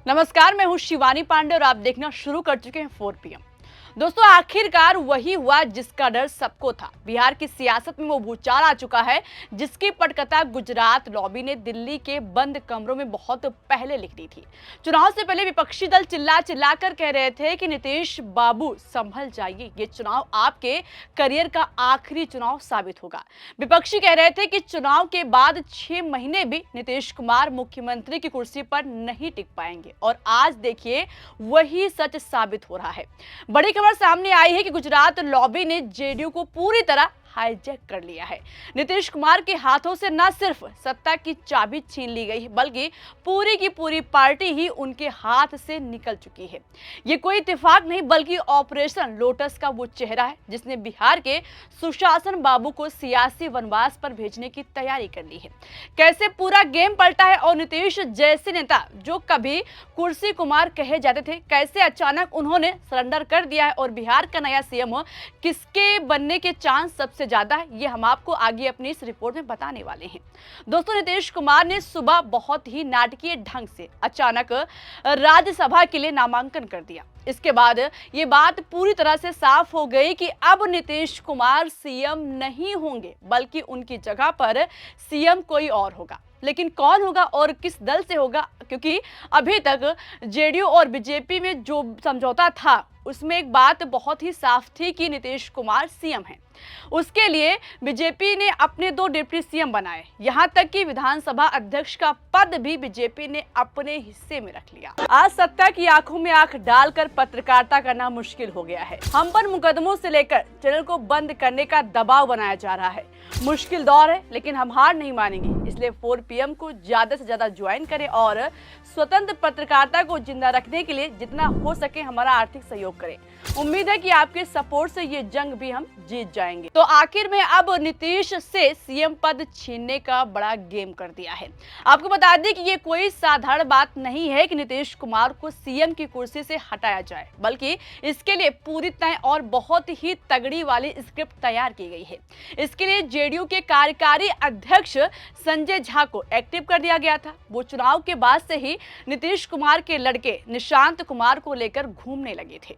नमस्कार, मैं हूं शिवानी पांडे और आप देखना शुरू कर चुके हैं 4 PM। दोस्तों, आखिरकार वही हुआ जिसका डर सबको था। बिहार की सियासत में वो भूचाल आ चुका है जिसकी पटकथा गुजरात लॉबी ने दिल्ली के बंद कमरों में बहुत पहले लिख दी थी। चुनाव से पहले विपक्षी दल चिल्ला चिल्लाकर कह रहे थे कि नीतीश बाबू संभल जाइए, ये चुनाव आपके करियर का आखिरी चुनाव साबित होगा। विपक्षी कह रहे थे कि चुनाव के बाद 6 महीने भी नीतीश कुमार मुख्यमंत्री की कुर्सी पर नहीं टिक पाएंगे और आज देखिए वही सच साबित हो रहा है। बड़ी खबर सामने आई है कि गुजरात लॉबी ने जेडीयू को पूरी तरह हाईजैक कर लिया है। नीतीश कुमार के हाथों से न सिर्फ सत्ता की चाबी छीन ली गई है बल्कि पूरी की पूरी पार्टी ही उनके हाथ से निकल चुकी है। ये कोई इत्तेफाक नहीं बल्कि ऑपरेशन लोटस का वो चेहरा है जिसने बिहार के सुशासन बाबू को सियासी वनवास पर भेजने की तैयारी कर ली है। कैसे पूरा गेम पलटा है और नीतीश जैसे नेता जो कभी कुर्सी कुमार कहे जाते थे, कैसे अचानक उन्होंने सरेंडर कर दिया है और बिहार का नया सीएम किसके बनने के चांस सबसे ज्यादा है, ये हम आपको आगे अपनी इस रिपोर्ट में बताने वाले हैं। दोस्तों, नीतीश कुमार ने सुबह बहुत ही नाटकीय ढंग से अचानक राज्यसभा के लिए नामांकन कर दिया। इसके बाद ये बात पूरी तरह से साफ हो गई कि अब नीतीश कुमार सीएम नहीं होंगे बल्कि उनकी जगह पर सीएम कोई और होगा। लेकिन कौन होगा और किस दल से होगा, क्योंकि अभी तक जेडीयू और बीजेपी में जो समझौता था उसमें एक बात बहुत ही साफ थी कि नीतीश कुमार सीएम हैं। उसके लिए बीजेपी ने अपने 2 डिप्टी सीएम बनाए, यहां तक कि विधानसभा अध्यक्ष का पद भी बीजेपी ने अपने हिस्से में रख लिया। आज सत्ता की आंखों में आंख डालकर पत्रकारिता करना मुश्किल हो गया है। हम पर मुकदमों से लेकर चैनल को बंद करने का दबाव बनाया जा रहा है। मुश्किल दौर है लेकिन हम हार नहीं मानेंगे, इसलिए 4 PM को ज्यादा से ज्यादा ज्वाइन करें और स्वतंत्र पत्रकारिता को जिंदा रखने के लिए जितना हो सके हमारा आर्थिक सहयोग करें। उम्मीद है कि आपके सपोर्ट से ये जंग भी हम जीत जाएंगे। तो आखिर में अब नीतीश से सीएम पद छीनने का बड़ा गेम कर दिया है। आपको बता दें कि ये कोई साधारण बात नहीं है कि नीतीश कुमार को सीएम की कुर्सी से हटाया जाए, बल्कि इसके लिए पूरी तय और बहुत ही तगड़ी वाली स्क्रिप्ट तैयार की गई है। इसके लिए जेडीयू के कार्यकारी अध्यक्ष संजय झा को एक्टिव कर दिया गया था। वो चुनाव के बाद से ही नीतीश कुमार के लड़के निशांत कुमार को लेकर घूमने लगे थे।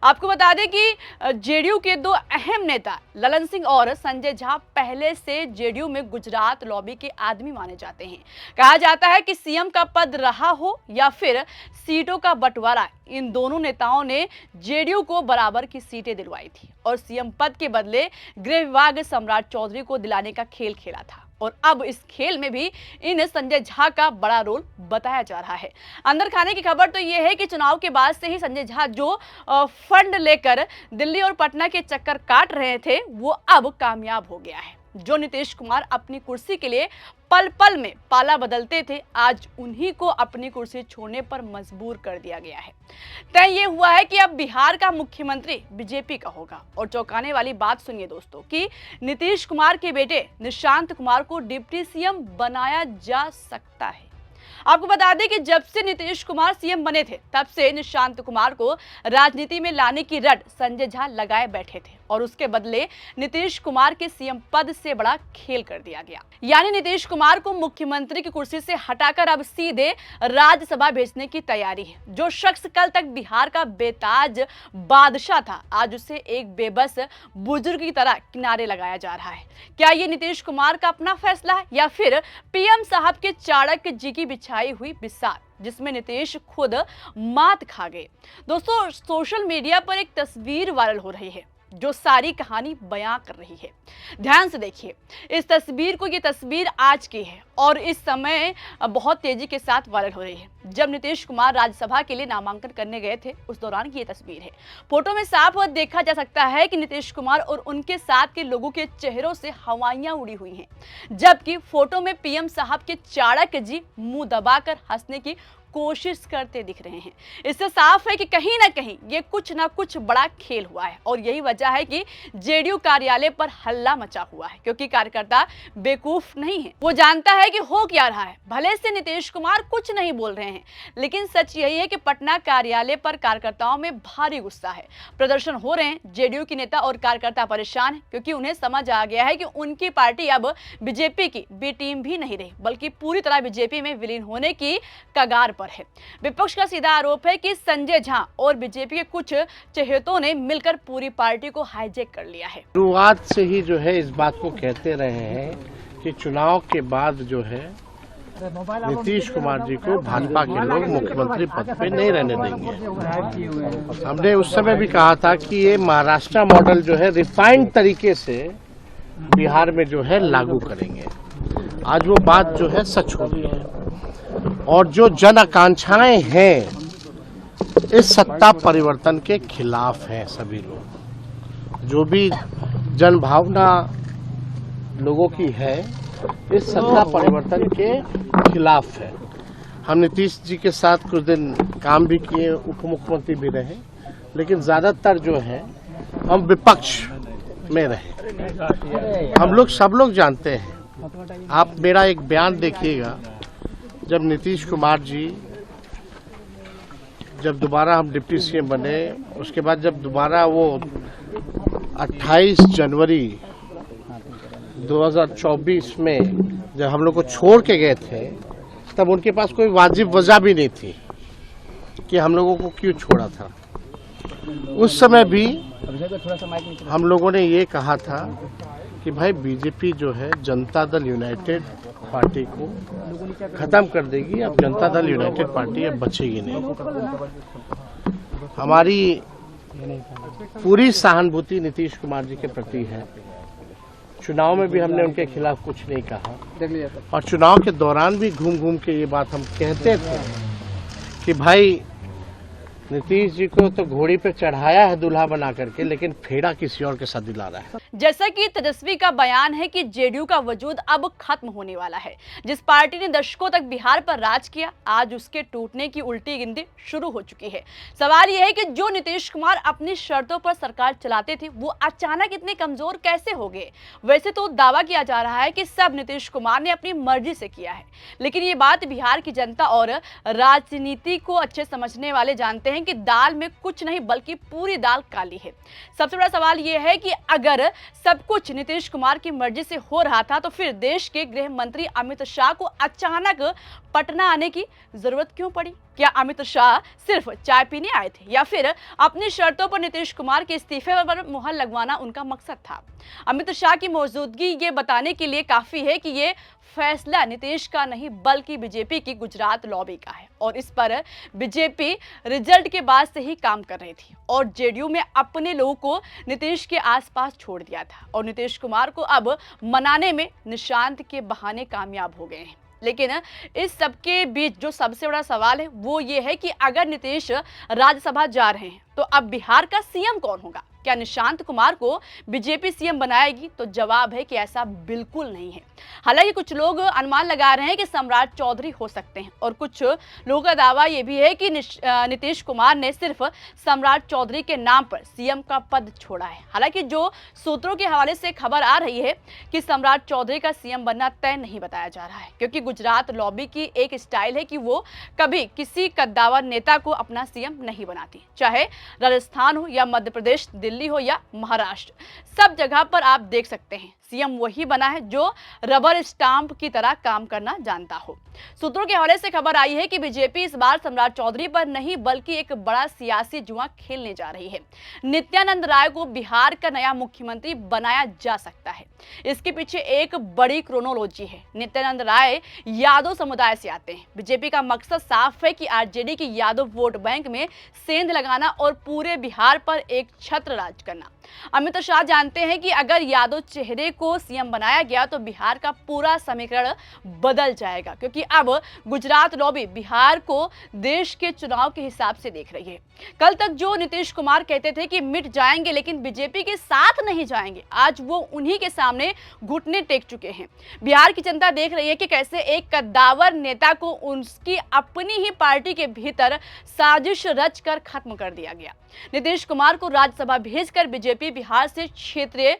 आपको बता दें कि जेडीयू के 2 अहम नेता ललन सिंह और संजय झा पहले से जेडीयू में गुजरात लॉबी के आदमी माने जाते हैं। कहा जाता है कि सीएम का पद रहा हो या फिर सीटों का बंटवारा, इन दोनों नेताओं ने जेडीयू को बराबर की सीटें दिलवाई थी और सीएम पद के बदले गृह विभाग सम्राट चौधरी को दिलाने का खेल खेला था। और अब इस खेल में भी इन संजय झा का बड़ा रोल बताया जा रहा है। अंदर खाने की खबर तो ये है कि चुनाव के बाद से ही संजय झा जो फंड लेकर दिल्ली और पटना के चक्कर काट रहे थे वो अब कामयाब हो गया है। जो नीतीश कुमार अपनी कुर्सी के लिए पल पल में पाला बदलते थे, आज उन्हीं को अपनी कुर्सी छोड़ने पर मजबूर कर दिया गया है। तय ये हुआ है कि अब बिहार का मुख्यमंत्री बीजेपी का होगा। और चौंकाने वाली बात सुनिए दोस्तों कि नीतीश कुमार के बेटे निशांत कुमार को डिप्टी सीएम बनाया जा सकता है। आपको बता दें कि जब से नीतीश कुमार सीएम बने थे तब से निशांत कुमार को राजनीति में लाने की रट संजय झा लगाए बैठे थे और उसके बदले नीतीश कुमार के सीएम पद से बड़ा खेल कर दिया गया। यानी नीतीश कुमार को मुख्यमंत्री की कुर्सी से हटाकर अब सीधे राज्यसभा भेजने की तैयारी है। जो शख्स कल तक बिहार का बेताज बादशाह था, आज उसे एक बेबस बुजुर्ग की तरह किनारे लगाया जा रहा है। क्या ये नीतीश कुमार का अपना फैसला है या फिर पीएम साहब के चाणक्य जी की बिछाई हुई बिसात जिसमें नीतीश खुद मात खा गए? दोस्तों, सोशल मीडिया पर एक तस्वीर वायरल हो रही है जो सारी कहानी बयां कर रही है। ध्यान से देखिए इस तस्वीर को। ये तस्वीर आज की है और इस समय बहुत तेजी के साथ वायरल हो रही है। जब नीतीश कुमार राज्यसभा के लिए नामांकन करने गए थे उस दौरान की ये तस्वीर है। फोटो में साफ देखा जा सकता है कि नीतीश कुमार और उनके साथ के लोगों के चेहरों से हवाइयां उड़ी हुई हैं, जबकि फोटो में पीएम साहब के चाणक्य जी मुंह दबाकर हंसने की कोशिश करते दिख रहे हैं। इससे साफ है कि कहीं ना कहीं ये कुछ ना कुछ बड़ा खेल हुआ है और यही वजह है कि जेडीयू कार्यालय पर हल्ला मचा हुआ है, क्योंकि कार्यकर्ता बेवकूफ नहीं है। वो जानता है कि हो क्या रहा है। भले से नीतीश कुमार कुछ नहीं बोल रहे हैं, लेकिन सच यही है कि पटना कार्यालय पर कार्यकर्ताओं में भारी गुस्सा है। प्रदर्शन हो रहे हैं, जेडीयू की नेता और कार्यकर्ता परेशान है क्योंकि उन्हें समझ आ गया है कि उनकी पार्टी अब बीजेपी की बी टीम भी नहीं रही बल्कि पूरी तरह बीजेपी में विलीन होने की कगार पर पर है। विपक्ष का सीधा आरोप है कि संजय झा और बीजेपी के कुछ चहेतों ने मिलकर पूरी पार्टी को हाईजैक कर लिया है। शुरुआत से ही जो है इस बात को कहते रहे हैं कि चुनाव के बाद जो है नीतीश कुमार जी को भाजपा के लोग मुख्यमंत्री पद पे नहीं रहने देंगे। हमने उस समय भी कहा था कि ये महाराष्ट्र मॉडल जो है रिफाइंड तरीके से बिहार में जो है लागू करेंगे। आज वो बात जो है सच हो गई है और जो जन आकांक्षाएं हैं इस सत्ता परिवर्तन के खिलाफ हैं। सभी लोग जो भी जन भावना लोगों की है इस सत्ता परिवर्तन के खिलाफ है। हम नीतीश जी के साथ कुछ दिन काम भी किए, उप मुख्यमंत्री भी रहे, लेकिन ज्यादातर जो है हम विपक्ष में रहे। हम लोग सब लोग जानते हैं। आप मेरा एक बयान देखिएगा, जब नीतीश कुमार जी जब दोबारा हम डिप्टी सीएम बने, उसके बाद जब दोबारा वो 28 जनवरी 2024 में जब हम लोग को छोड़ के गए थे, तब उनके पास कोई वाजिब वजह भी नहीं थी कि हम लोगों को क्यों छोड़ा था। उस समय भी हम लोगों ने ये कहा था कि भाई बीजेपी जो है जनता दल यूनाइटेड पार्टी को खत्म कर देगी, अब जनता दल यूनाइटेड पार्टी अब बचेगी नहीं। हमारी पूरी सहानुभूति नीतीश कुमार जी के प्रति है। चुनाव में भी हमने उनके खिलाफ कुछ नहीं कहा और चुनाव के दौरान भी घूम घूम के ये बात हम कहते थे कि भाई नीतीश जी को तो घोड़ी पे चढ़ाया है दूल्हा बना करके, लेकिन फेड़ा किसी और के साथ दिला रहा है। जैसा कि तेजस्वी का बयान है कि जेडीयू का वजूद अब खत्म होने वाला है। जिस पार्टी ने दशकों तक बिहार पर राज किया, आज उसके टूटने की उल्टी गिनती शुरू हो चुकी है। सवाल यह है कि जो नीतीश कुमार अपनी शर्तों पर सरकार चलाते थे, वो अचानक इतने कमजोर कैसे हो गए। वैसे तो दावा किया जा रहा है कि सब नीतीश कुमार ने अपनी मर्जी से किया है, लेकिन ये बात बिहार की जनता और राजनीति को अच्छे समझने वाले जानते हैं कि दाल में कुछ नहीं बल्कि पूरी दाल काली है। सबसे बड़ा सवाल यह है कि अगर सब कुछ नीतीश कुमार की मर्जी से हो रहा था, तो फिर देश के गृह मंत्री अमित शाह को अचानक पटना आने की जरूरत क्यों पड़ी। क्या अमित शाह सिर्फ चाय पीने आए थे या फिर अपनी शर्तों पर नीतीश कुमार के इस्तीफे पर मुहर लगवाना उनका मकसद था। अमित शाह की मौजूदगी ये बताने के लिए काफी है कि ये फैसला नीतीश का नहीं बल्कि बीजेपी की गुजरात लॉबी का है और इस पर बीजेपी रिजल्ट के बाद से ही काम कर रही थी और जेडीयू में अपने लोगों को नीतीश के आसपास छोड़ दिया था और नीतीश कुमार को अब मनाने में निशांत के बहाने कामयाब हो गए हैं। लेकिन इस सबके बीच जो सबसे बड़ा सवाल है वो ये है कि अगर नीतीश राज्यसभा जा रहे हैं तो अब बिहार का सीएम कौन होगा। क्या निशांत कुमार को बीजेपी सीएम बनाएगी? तो जवाब है कि ऐसा बिल्कुल नहीं है। हालांकि कुछ लोग अनुमान लगा रहे हैं कि सम्राट चौधरी हो सकते हैं और कुछ लोगों का दावा यह भी है कि नीतीश कुमार ने सिर्फ सम्राट चौधरी के नाम पर सीएम का पद छोड़ा है। हालांकि जो सूत्रों के हवाले से खबर आ रही है कि सम्राट चौधरी का सीएम बनना तय नहीं बताया जा रहा है, क्योंकि गुजरात लॉबी की एक स्टाइल है कि वो कभी किसी कद्दावर नेता को अपना सीएम नहीं बनाती। चाहे राजस्थान हो या मध्य प्रदेश, दिल्ली हो या महाराष्ट्र, सब जगह पर आप देख सकते हैं सीएम वही बना है जो रबर स्टाम्प की तरह काम करना जानता हो। सूत्रों के हवाले से खबर आई है कि बीजेपी इस बार सम्राट चौधरी पर नहीं बल्कि एक बड़ा सियासी जुआ खेलने जा रही है। नित्यानंद राय को बिहार का नया मुख्यमंत्री बनाया जा सकता है। इसके पीछे एक बड़ी क्रोनोलॉजी है। नित्यानंद राय यादव समुदाय से आते हैं। बीजेपी का मकसद साफ है कि आरजेडी की यादव वोट बैंक में सेंध लगाना और पूरे बिहार पर एक छत्र राज करना। अमित शाह जानते हैं कि अगर यादव चेहरे को सीएम बनाया गया तो बिहार का पूरा समीकरण बदल जाएगा, क्योंकि अब गुजरात लॉबी बिहार को देश के चुनाव के हिसाब से देख रही है। कल तक जो नीतीश कुमार कहते थे कि मिट जाएंगे लेकिन बीजेपी के साथ नहीं जाएंगे, आज वो उन्हीं के सामने घुटने टेक चुके हैं। बिहार की जनता देख रही है कि कैसे एक कद्दावर नेता को उसकी अपनी ही पार्टी के भीतर साजिश रच कर खत्म कर दिया गया। नीतीश कुमार को राज्यसभा भेजकर बीजेपी बिहार से क्षेत्रीय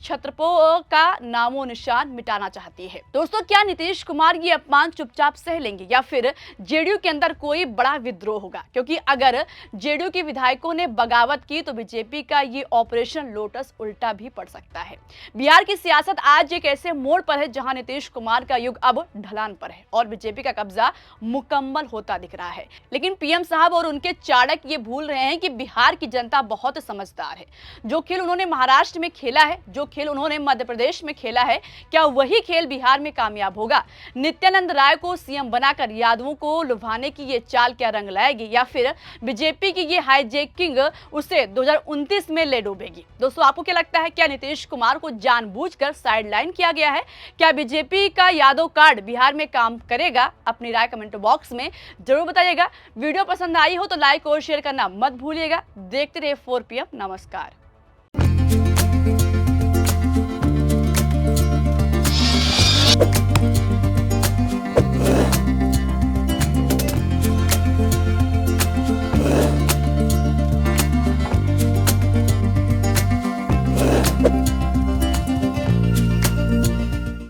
छत्रपों का नामो निशान मिटाना चाहती है। दोस्तों, क्या नीतीश कुमार ये अपमान चुपचाप सह लेंगे या फिर जेडीयू के अंदर कोई बड़ा विद्रोह होगा? क्योंकि अगर जेडीयू के विधायकों ने बगावत की तो बीजेपी का ये ऑपरेशन लोटस उल्टा भी पड़ सकता है। बिहार की सियासत आज एक ऐसे मोड़ पर है जहां नीतीश कुमार का युग अब ढलान पर है और बीजेपी का कब्जा मुकम्मल होता दिख रहा है। लेकिन पीएम साहब और उनके चाणक ये भूल रहे हैं कि बिहार की जनता बहुत समझदार है। जो खेल उन्होंने महाराष्ट्र में खेला है, जो खेल उन्होंने मध्य प्रदेश में खेला है, क्या वही खेल बिहार में कामयाब होगा? नित्यानंद राय को सीएम बनाकर यादवों को लुभाने की ये चाल क्या रंग लाएगी या फिर बीजेपी की ये हाईजैकिंग उसे 2029 में ले डूबेगी? दोस्तों, आपको क्या लगता है, क्या नीतीश कुमार को जानबूझकर साइडलाइन किया गया है? क्या बीजेपी का यादव कार्ड बिहार में काम करेगा? अपनी राय कमेंट बॉक्स में जरूर बताइएगा। वीडियो पसंद आई हो तो लाइक और शेयर करना मत भूलिएगा। देखते रहिए 4 PM। नमस्कार।